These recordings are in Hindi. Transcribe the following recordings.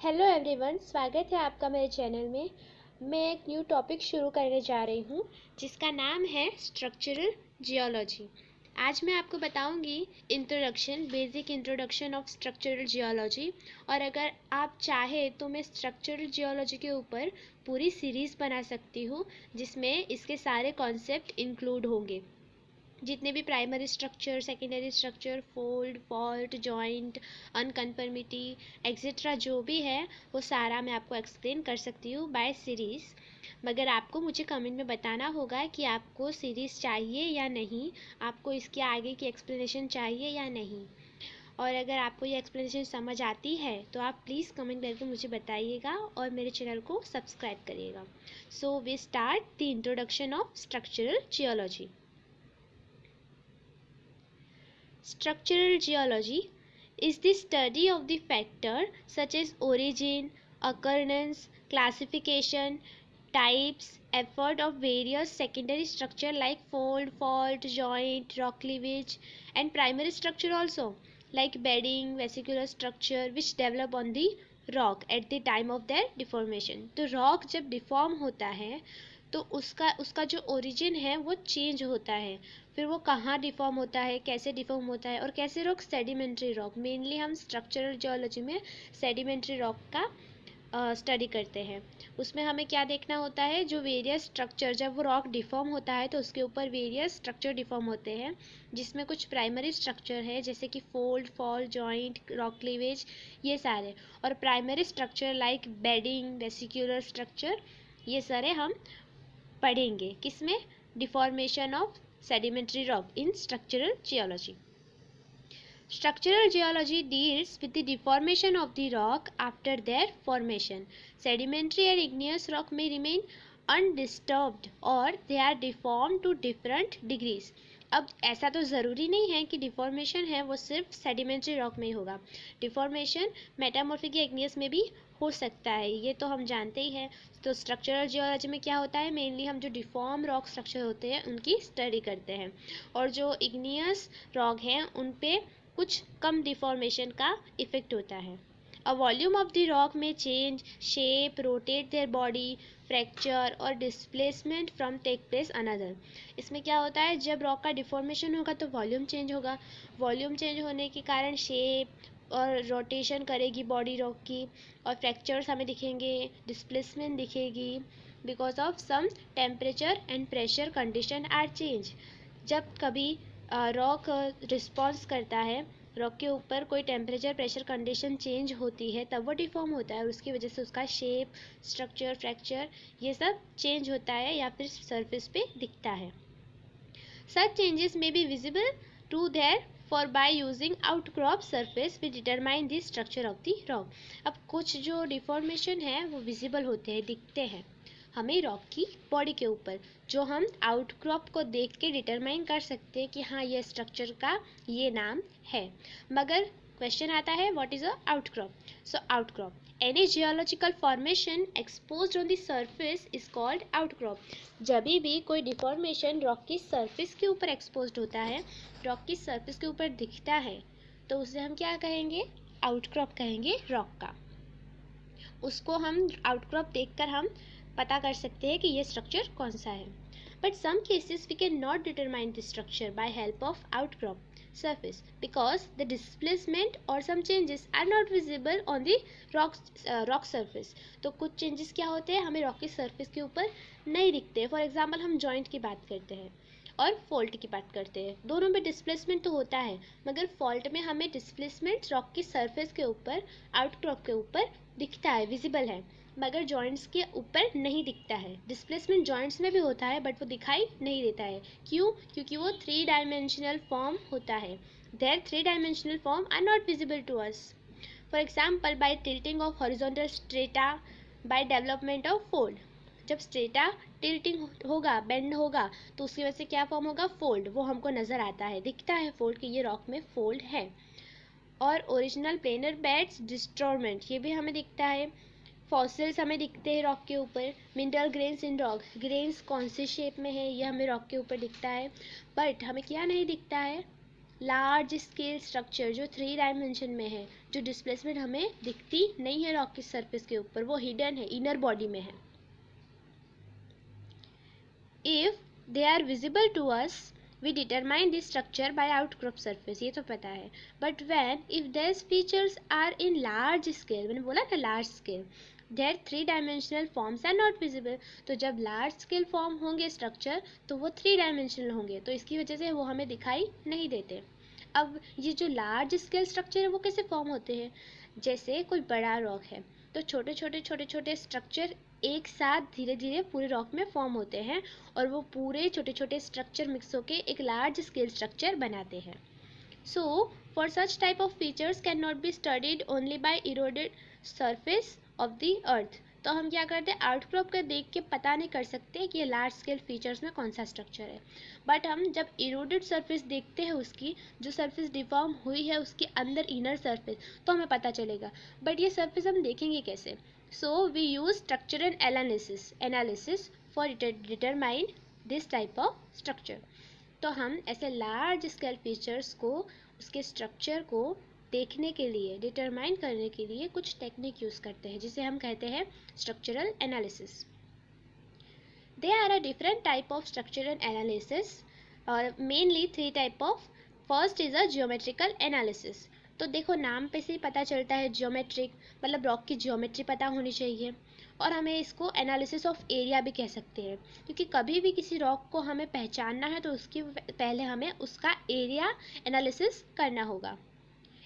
हेलो एवरीवन, स्वागत है आपका मेरे चैनल में। मैं एक न्यू टॉपिक शुरू करने जा रही हूँ जिसका नाम है स्ट्रक्चरल जियोलॉजी। आज मैं आपको बताऊंगी basic introduction of structural geology. और अगर आप चाहे तो मैं स्ट्रक्चरल जियोलॉजी के ऊपर पूरी सीरीज़ बना सकती हूँ जिसमें इसके सारे कॉन्सेप्ट इंक्लूड होंगे। जितने भी primary structure, secondary structure, fold, fault, joint, unconformity etcetera जो भी है वो सारा मैं आपको एक्सप्लेन कर सकती हूँ बाय सीरीज़। मगर आपको मुझे कमेंट में बताना होगा कि आपको सीरीज़ चाहिए या नहीं, आपको इसके आगे की एक्सप्लेनेशन चाहिए या नहीं। और अगर आपको ये एक्सप्लेनेशन समझ आती है तो आप प्लीज़ कमेंट करके मुझे बताइएगा और मेरे चैनल को सब्सक्राइब करिएगा। So we start the introduction of structural geology. Structural geology is the study of the factor such as origin, occurrence, classification, types, effort of various secondary structure like fold, fault, joint, rock cleavage, and primary structure also like bedding, vesicular structure which develop on the rock at the time of their deformation। तो rock जब deform होता है तो उसका उसका जो ओरिजिन है वो चेंज होता है। फिर वो कहाँ डिफॉर्म होता है, कैसे डिफॉर्म होता है और कैसे रॉक, सेडिमेंट्री रॉक। मेनली हम स्ट्रक्चरल जियोलॉजी में सेडिमेंट्री रॉक का स्टडी करते हैं। उसमें हमें क्या देखना होता है, जो वेरियस स्ट्रक्चर, जब वो रॉक डिफॉर्म होता है तो उसके ऊपर वेरियस स्ट्रक्चर डिफॉर्म होते हैं जिसमें कुछ प्राइमरी स्ट्रक्चर है जैसे कि fold, fault, joint, rock cleavage, ये सारे। और primary structure like bedding, vesicular structure, ये सारे हम पढ़ेंगे किसमें, deformation of sedimentary rock in structural geology. Structural geology deals with the deformation of the rock after their formation. Sedimentary and igneous rock may remain undisturbed or they are deformed to different degrees. अब ऐसा तो ज़रूरी नहीं है कि डिफॉर्मेशन है वो सिर्फ सेडिमेंट्री रॉक में ही होगा। डिफॉर्मेशन मेटामॉर्फिक या इग्नियस में भी हो सकता है, ये तो हम जानते ही हैं। तो स्ट्रक्चरल जियोलॉजी में क्या होता है, मेनली हम जो डिफॉर्म रॉक स्ट्रक्चर होते हैं उनकी स्टडी करते हैं और जो इग्नियस रॉक हैं उन पे कुछ कम डिफॉर्मेशन का इफेक्ट होता है। A volume of the rock may change shape, rotate their body, fracture और displacement from take place another। इसमें क्या होता है, जब रॉक का डिफॉर्मेशन होगा तो वॉल्यूम चेंज होगा। वॉल्यूम चेंज होने के कारण शेप और रोटेशन करेगी बॉडी रॉक की, और फ्रैक्चर्स हमें दिखेंगे, डिस्प्लेसमेंट दिखेगी because of some temperature and pressure condition are change. जब कभी रॉक रिस्पॉन्स करता है, रॉक के ऊपर कोई टेम्परेचर प्रेशर कंडीशन चेंज होती है तब वो डिफॉर्म होता है और उसकी वजह से उसका शेप, स्ट्रक्चर, फ्रैक्चर ये सब चेंज होता है या फिर सरफेस पे दिखता है। Such changes may be visible to their for by using outcrop surface we determine the structure of the rock। अब कुछ जो डिफॉर्मेशन है वो विजिबल होते हैं, दिखते हैं हमें रॉक की बॉडी के ऊपर, जो हम आउटक्रॉप को देख के डिटरमाइन कर सकते हैं कि हाँ ये स्ट्रक्चर का ये नाम है। मगर क्वेश्चन आता है what is a outcrop. So outcrop any geological formation exposed on the surface is called outcrop. जब भी कोई डिफॉर्मेशन रॉक की सरफेस के ऊपर एक्सपोज्ड होता है, रॉक की सरफेस के ऊपर दिखता है, तो उसे हम क्या कहेंगे, आउटक्रॉप कहेंगे रॉक का। उसको हम आउटक्रॉप देखकर हम पता कर सकते हैं कि ये स्ट्रक्चर कौन सा है। But some cases we can not determine the structure by help of outcrop surface because the displacement or some changes are not visible on the rock surface। तो कुछ changes क्या होते हैं, हमें rock की surface के ऊपर नहीं दिखते। फॉर एग्जाम्पल हम joint की बात करते हैं और फॉल्ट की बात करते हैं, दोनों में डिस्प्लेसमेंट तो होता है मगर फॉल्ट में हमें डिस्प्लेसमेंट रॉक की सरफेस के ऊपर, आउटक्रॉप के ऊपर दिखता है, विजिबल है, मगर जॉइंट्स के ऊपर नहीं दिखता है। डिस्प्लेसमेंट जॉइंट्स में भी होता है बट वो दिखाई नहीं देता है। क्यों? क्योंकि वो 3 डायमेंशनल फॉर्म होता है। There 3 dimensional form are not visible to us. For example by tilting of horizontal strata, by development of fold. जब स्ट्रेटा टिल्टिंग होगा, बेंड होगा, तो उसकी वजह से क्या फॉर्म होगा, फोल्ड, वो हमको नज़र आता है, दिखता है फोल्ड कि ये रॉक में फोल्ड है। और ओरिजिनल प्लेनर बेड्स डिस्टॉर्मेंट, ये भी हमें दिखता है। फॉसिल्स हमें दिखते हैं रॉक के ऊपर। Mineral grains in rock, grains कौन से शेप में है ये हमें रॉक के ऊपर दिखता है। बट हमें क्या नहीं दिखता है, लार्ज स्केल स्ट्रक्चर जो 3 डायमेंशन में है, जो डिस्प्लेसमेंट हमें दिखती नहीं है रॉक की सरफेस के ऊपर, वो हिडन है, इनर बॉडी में है. If they are visible to us we determine the structure by outcrop surface, ये तो पता है. But when if these features are in large scale, मैंने बोला ना large scale, their 3 dimensional forms are not visible. तो जब large scale form होंगे structure तो वो 3 dimensional होंगे, तो इसकी वजह से वो हमें दिखाई नहीं देते. अब ये जो लार्ज स्केल स्ट्रक्चर है वो कैसे फॉर्म होते हैं? जैसे कोई बड़ा रॉक है तो छोटे छोटे छोटे छोटे स्ट्रक्चर एक साथ धीरे धीरे पूरे रॉक में फॉर्म होते हैं और वो पूरे छोटे छोटे स्ट्रक्चर मिक्स होकर एक लार्ज स्केल स्ट्रक्चर बनाते हैं. So for such type of features can not be studied only by eroded surface of the earth. तो हम क्या करते हैं, आउटक्रॉप का देख के पता नहीं कर सकते कि ये लार्ज स्केल फीचर्स में कौन सा स्ट्रक्चर है. बट हम जब इरोडेड सरफेस देखते हैं, उसकी जो सरफेस डिफॉर्म हुई है उसके अंदर इनर सरफेस, तो हमें पता चलेगा. बट ये सरफेस हम देखेंगे कैसे? So we use structural analysis for determine this type of structure. तो हम ऐसे लार्ज स्केल फीचर्स को, उसके स्ट्रक्चर को देखने के लिए, डिटरमाइन करने के लिए कुछ टेक्निक यूज़ करते हैं जिसे हम कहते हैं structural analysis. There are a different type of structural analysis, mainly 3 type of. First is a geometrical analysis. तो देखो नाम पे से ही पता चलता है, जियोमेट्रिक मतलब रॉक की जियोमेट्री पता होनी चाहिए. और हमें इसको एनालिसिस ऑफ एरिया भी कह सकते हैं, क्योंकि कभी भी किसी रॉक को हमें पहचानना है तो उसकी पहले हमें उसका एरिया एनालिसिस करना होगा.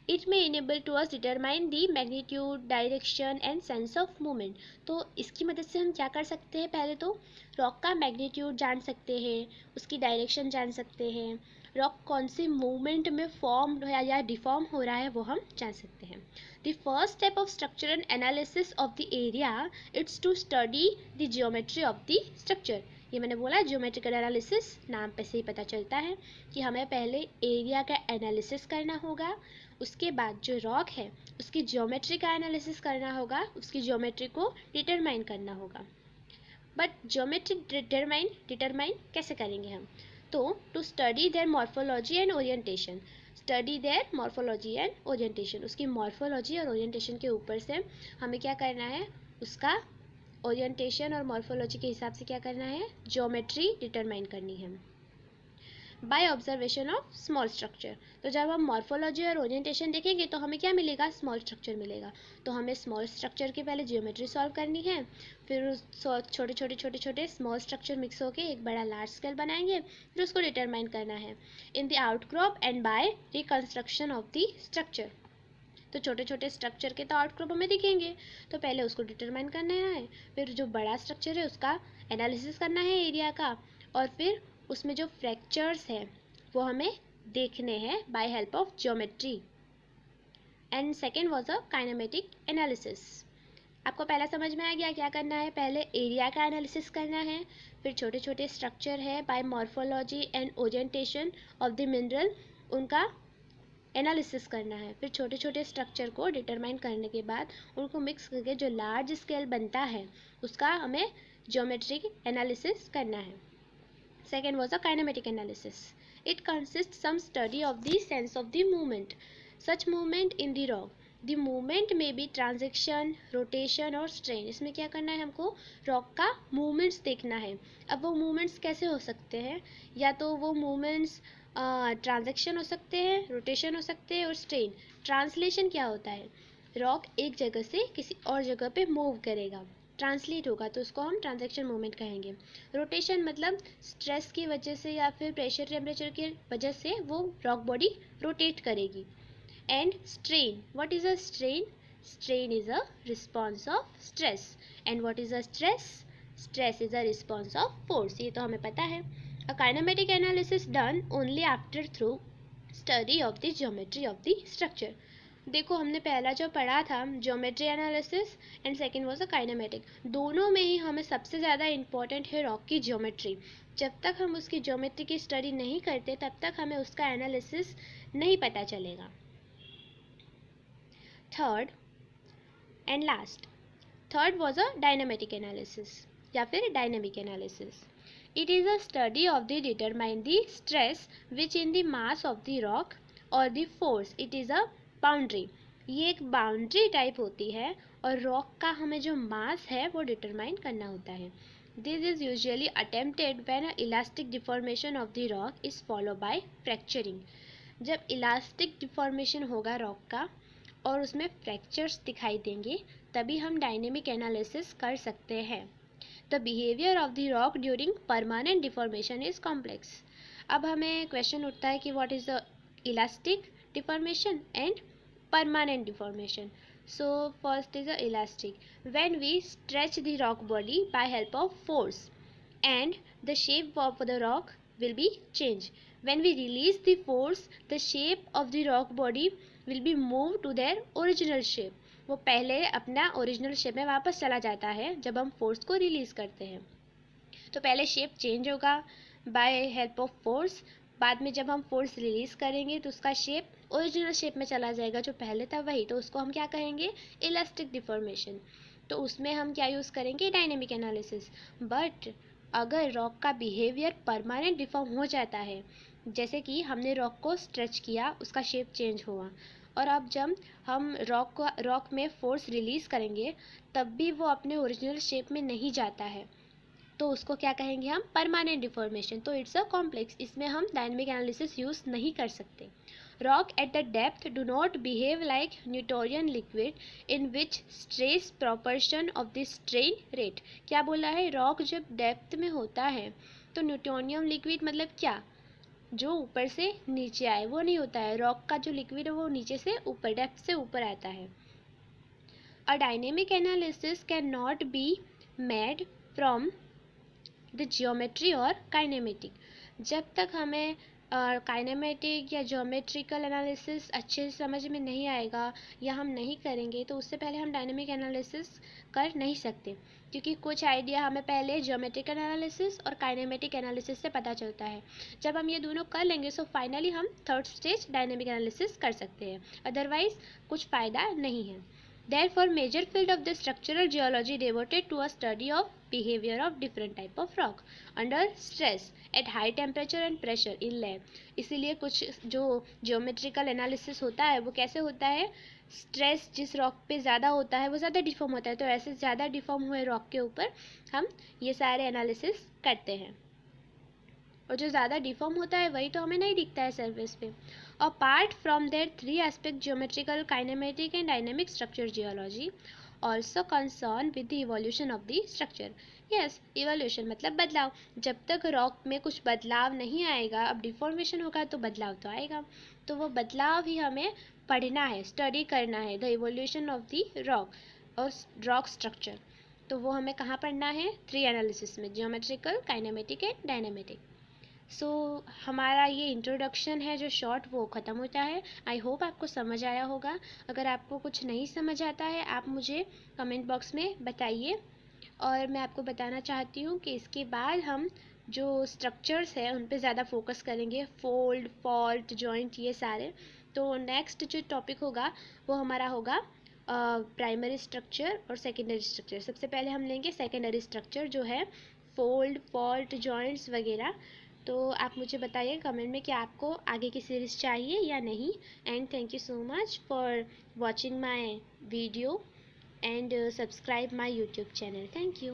It may enable to us determine the magnitude, direction and sense of movement. तो इसकी मदद से हम क्या कर सकते हैं, पहले तो रॉक का मैग्नीट्यूड जान सकते हैं, उसकी डायरेक्शन जान सकते हैं, रॉक कौन सी मूवमेंट में फॉर्म या डिफॉर्म हो रहा है वो हम जान सकते हैं. The first step of structural analysis of the area is to study the geometry of the structure. ये मैंने बोला जियोमेट्रिकल एनालिसिस, नाम पे से ही पता चलता है कि हमें पहले एरिया का एनालिसिस करना होगा, उसके बाद जो रॉक है उसकी ज्योमेट्री का एनालिसिस करना होगा, उसकी ज्योमेट्री को डिटरमाइन करना होगा. बट ज्योमेट्री डिटरमाइन कैसे करेंगे हम? तो to study their morphology and orientation. Study their morphology and orientation, उसकी मॉर्फोलॉजी और ओरिएंटेशन के ऊपर से हमें क्या करना है, उसका ओरिएंटेशन और मॉर्फोलॉजी के हिसाब से क्या करना है, ज्योमेट्री डिटरमाइन करनी है by observation of small structure. तो जब हम मॉर्फोलॉजी और ओरिएंटेशन देखेंगे तो हमें क्या मिलेगा, स्मॉल स्ट्रक्चर मिलेगा. तो हमें स्मॉल स्ट्रक्चर की पहले जियोमेट्री सॉल्व करनी है, फिर छोटे छोटे छोटे छोटे स्मॉल स्ट्रक्चर मिक्स होकर एक बड़ा लार्ज स्केल बनाएंगे, फिर उसको डिटरमाइन करना है in the outcrop and by reconstruction of the structure. तो छोटे छोटे स्ट्रक्चर के तो आउटक्रॉप हमें दिखेंगे, तो पहले उसको डिटरमाइन करना है, फिर जो बड़ा स्ट्रक्चर है उसका एनालिसिस करना है एरिया का, और फिर उसमें जो फ्रैक्चर्स हैं वो हमें देखने हैं by help of geometry. And second was a kinematic analysis. आपको पहला समझ में आ गया क्या करना है, पहले एरिया का एनालिसिस करना है, फिर छोटे छोटे स्ट्रक्चर है by morphology and orientation of the mineral, उनका एनालिसिस करना है, फिर छोटे छोटे स्ट्रक्चर को डिटरमाइन करने के बाद उनको मिक्स करके जो लार्ज स्केल बनता है उसका हमें ज्योमेट्रिक एनालिसिस करना है. Second was a kinematic analysis. It consists some study of the sense of the movement. Such movement in the rock. The movement may be transition, rotation और strain. इसमें क्या करना है, हमको रॉक का मूवमेंट्स देखना है. अब वो मूवमेंट्स कैसे हो सकते हैं, या तो वो मूवमेंट्स ट्रांजेक्शन हो सकते हैं, रोटेशन हो सकते हैं और स्ट्रेन. ट्रांसलेशन क्या होता है, रॉक एक जगह से किसी और जगह पे मूव करेगा, ट्रांसलेट होगा, तो उसको हम ट्रांजैक्शन मूवमेंट कहेंगे. रोटेशन मतलब स्ट्रेस की वजह से या फिर प्रेशर टेम्परेचर की वजह से वो रॉक बॉडी रोटेट करेगी. And strain, what is a strain? Strain is a response of stress. And what is a stress? Stress is a response of force. ये तो हमें पता है. A kinematic analysis done only after through study of the geometry of the structure. देखो हमने पहला जो पढ़ा था geometry analysis and second was a kinematic, दोनों में ही हमें सबसे ज़्यादा इम्पॉर्टेंट है रॉक की ज्योमेट्री. जब तक हम उसकी ज्योमेट्री की स्टडी नहीं करते तब तक हमें उसका एनालिसिस नहीं पता चलेगा. Third and last, third was a dynamatic analysis या फिर dynamic analysis. It is a study of the determine the stress which in the mass of the rock or the force. It is a boundary. ये एक बाउंड्री टाइप होती है और रॉक का हमें जो मास है वो डिटरमाइन करना होता है. This is usually attempted when an elastic deformation of the rock is followed by fracturing. जब इलास्टिक डिफॉर्मेशन होगा रॉक का और उसमें फ्रैक्चर्स दिखाई देंगे तभी हम डायनेमिक एनालिसिस कर सकते हैं. The behaviour of the rock during permanent deformation is complex. अब हमें क्वेश्चन उठता है कि what is the elastic deformation and permanent deformation. So first is the elastic. When we stretch the rock body by help of force and the shape of the rock will be changed. When we release the force, the shape of the rock body will be moved to their original shape. वो पहले अपना ओरिजिनल शेप में वापस चला जाता है जब हम फोर्स को रिलीज करते हैं. तो पहले शेप चेंज होगा बाय हेल्प ऑफ फोर्स. बाद में जब हम फोर्स रिलीज करेंगे तो उसका शेप ओरिजिनल शेप में चला जाएगा जो पहले था वही. तो उसको हम क्या कहेंगे? Elastic deformation. तो उसमें हम क्या यूज़ करेंगे? Dynamic analysis. बट अगर रॉक का बिहेवियर परमानेंट डिफॉर्म हो जाता है, जैसे कि हमने रॉक को स्ट्रेच किया, उसका शेप चेंज हुआ और अब जब हम रॉक में फोर्स रिलीज़ करेंगे तब भी वो अपने ओरिजिनल शेप में नहीं जाता है, तो उसको क्या कहेंगे हम? Permanent deformation. तो इट्स अ कॉम्प्लेक्स. इसमें हम डायनेमिक एनालिसिस यूज़ नहीं कर सकते. Rock at the depth do not behave like Newtonian liquid in which stress proportion of the strain rate. क्या बोला है? रॉक जब डेप्थ में होता है तो न्यूटोनियम लिक्विड मतलब क्या? जो ऊपर से नीचे आए वो नहीं होता है. रॉक का जो लिक्विड है वो नीचे से ऊपर, डेप्थ से ऊपर आता है. A dynamic analysis cannot be made from the geometry or kinematic. जब तक हमें काइनेमेटिक या ज्योमेट्रिकल एनालिसिस अच्छे से समझ में नहीं आएगा या हम नहीं करेंगे तो उससे पहले हम डायनेमिक एनालिसिस कर नहीं सकते, क्योंकि कुछ आइडिया हमें पहले ज्योमेट्रिकल एनालिसिस और काइनेमेटिक एनालिसिस से पता चलता है. जब हम ये दोनों कर लेंगे सो फाइनली हम थर्ड स्टेज डायनेमिक एनालिसिस कर सकते हैं, अदरवाइज कुछ फ़ायदा नहीं है. Therefore, major field of the structural geology devoted to a study of behavior of different type of rock under stress at high temperature and pressure in lab. इसीलिए कुछ जो geometrical analysis होता है वो कैसे होता है? स्ट्रेस जिस रॉक पे ज़्यादा होता है वो ज़्यादा डिफॉर्म होता है, तो ऐसे ज़्यादा डिफॉर्म हुए रॉक के ऊपर हम ये सारे एनालिसिस करते हैं. और जो ज़्यादा डिफॉर्म होता है वही तो हमें नहीं दिखता है सरफेस पे. Apart from their three aspects, geometrical, kinematic and dynamic structure geology also concerned with the evolution of the structure. Yes, evolution मतलब बदलाव. जब तक रॉक में कुछ बदलाव नहीं आएगा, अब डिफॉर्मेशन होगा तो बदलाव तो आएगा, तो वो बदलाव ही हमें पढ़ना है, स्टडी करना है. The evolution of the rock और रॉक स्ट्रक्चर, तो वो हमें कहाँ पढ़ना है? 3 एनालिसिस में, जियोमेट्रिकल, काइनेमेटिक एंड डायनेमेटिक. सो हमारा ये इंट्रोडक्शन है जो शॉर्ट वो ख़त्म होता है. आई होप आपको समझ आया होगा. अगर आपको कुछ नहीं समझ आता है आप मुझे कमेंट बॉक्स में बताइए. और मैं आपको बताना चाहती हूँ कि इसके बाद हम जो स्ट्रक्चर्स हैं उन पे ज़्यादा फोकस करेंगे, फोल्ड, फॉल्ट, जॉइंट, ये सारे. तो नेक्स्ट जो टॉपिक होगा वो हमारा होगा प्राइमरी स्ट्रक्चर और सेकेंडरी स्ट्रक्चर. सबसे पहले हम लेंगे सेकेंडरी स्ट्रक्चर जो है फोल्ड, फॉल्ट, जॉइंट्स वगैरह. तो आप मुझे बताइए कमेंट में कि आपको आगे की सीरीज़ चाहिए या नहीं. And thank you so much for watching my video and subscribe my YouTube channel. Thank you.